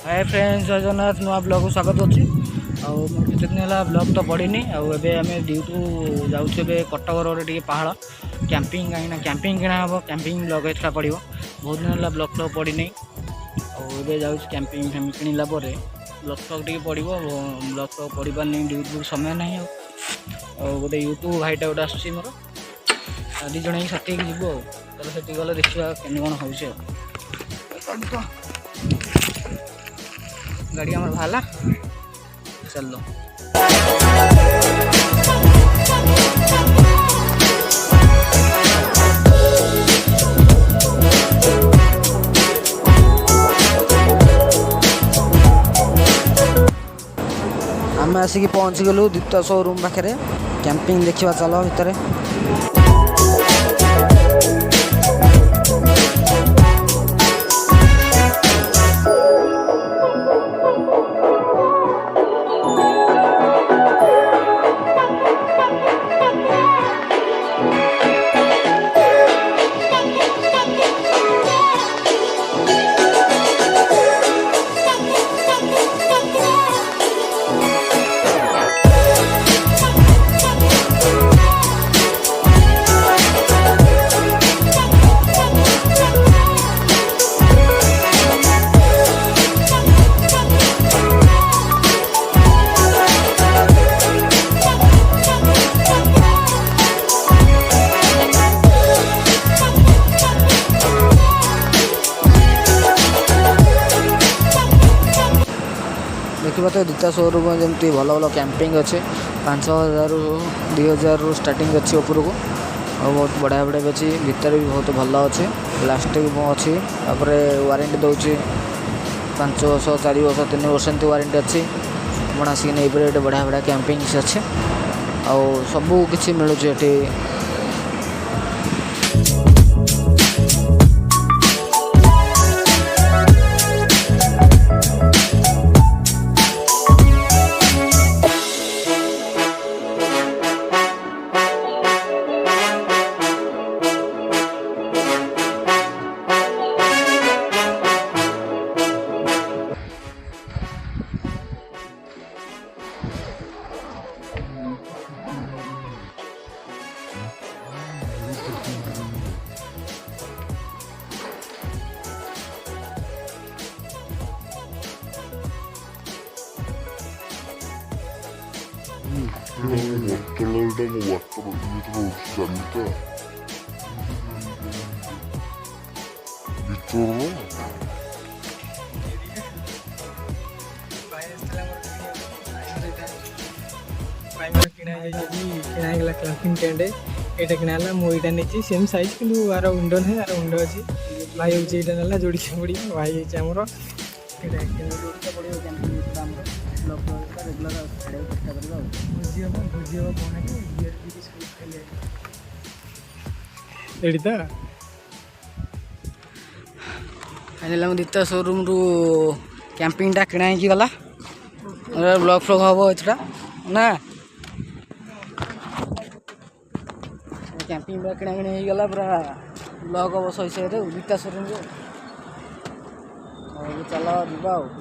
Hi friends, जय जगन्नाथ। नुआ blog को स्वागत अच्छी। आउ कित दिन है ब्लॉग तो पड़नी। आम ड्यूटी जाऊे कटक रोड टे पहाड़ कैंपिंग कहीं कैंपिंग किना हम कैंपिंग ब्लॉग एथरा पड़ो। बहुत दिन है ब्लॉग फ्लॉग पड़नी। जाऊँ कैंपिंग फैमिली किणला ब्लॉग फ्लॉग टे पड़ो। ब्लॉग फ्लॉग पढ़ पार्नी ड्यूटी समय ना गोटे यूट्यूब भाईटा गोटे आस मोर दी जन साथी जीवु से गले देखा के कौन हो गाड़ी हमारे भाला चलो। आम आसिक पहुँची गलु द्वितीय शोरूम पाखे कैंपिंग देखा। चलो भितर देखा तो द्वितीय शोरूम जमी भल भल कैंपिंग अच्छे 5000 2000 स्टार्टिंग अच्छी उपरको और बहुत बढ़िया बढ़िया अच्छी। भितर भी बहुत भल अच्छे प्लास्टिक अच्छी। वारंटी दौर 5 वर्ष 4 वर्ष 3 वर्ष एमती वारंटी अच्छी। आप आसिक नहीं पारे। बढ़िया बढ़िया कैंपिंग अच्छे आ सबू किसी मिलूँ ये। किणागला क्लाम्पिंग टेंट ये किणाला मुझा नहीं सेम साइज कि यार विंडो ना यार विंडो अच्छी भाई हूँ ये ना जोड़ी पड़ी भाई आमर फाइनल द्वितीय शोरूम रु कैंपिंग टा किणा गला ब्लॉग फ्लॉग हम एटा ना कैंपिंग पूरा किणा किणी गला पूरा ब्लॉग हम सही द्वितीय शोरूम चलो जीवा।